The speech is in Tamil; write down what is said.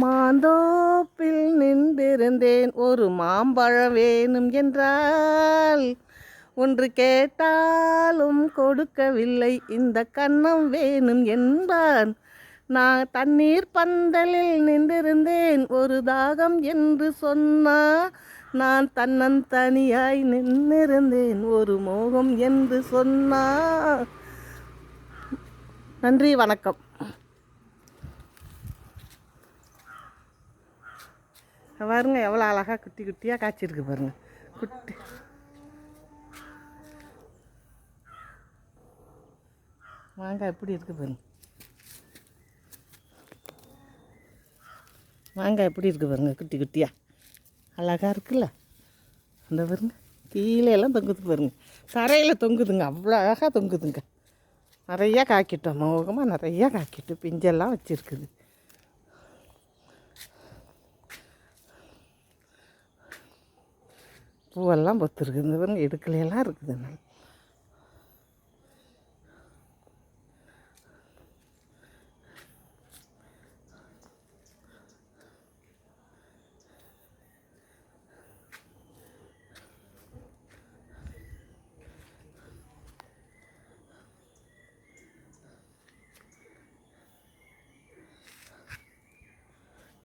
மாந்தோப்பில் நின்றிருந்தேன் ஒரு மாம்பழம் வேணும் என்றால் ஒன்று கேட்டாலும் கொடுக்கவில்லை இந்த கன்னம் வேணும் என்பான். நான் தண்ணீர் பந்தலில் நின்றிருந்தேன் ஒரு தாகம் என்று சொன்னா நான் தன்னந்தனியாய் நின்றிருந்தேன் ஒரு மோகம் என்று சொன்னா. நன்றி, வணக்கம். பாருங்க எவ்வளோ அழகாக குட்டி குட்டியாக காய்ச்சிருக்கு பாருங்க. குட்டி மாங்காய் எப்படி இருக்கு பாருங்க. மாங்காய் எப்படி இருக்கு பாருங்க, குட்டி குட்டியாக அழகாக இருக்குல்ல. அந்த பாருங்க கீழே எல்லாம் தொங்குது பாருங்க, தரையில் தொங்குதுங்க, அவ்வளோ அழகாக தொங்குதுங்க. நிறையா காய்க்கிட்டோம், மோகமாக நிறையா காய்க்கிட்டு பிஞ்செல்லாம் வச்சுருக்குது. பூவெல்லாம் பொத்துருக்கு. இந்த பாருங்க இடுக்கலையெல்லாம் இருக்குது.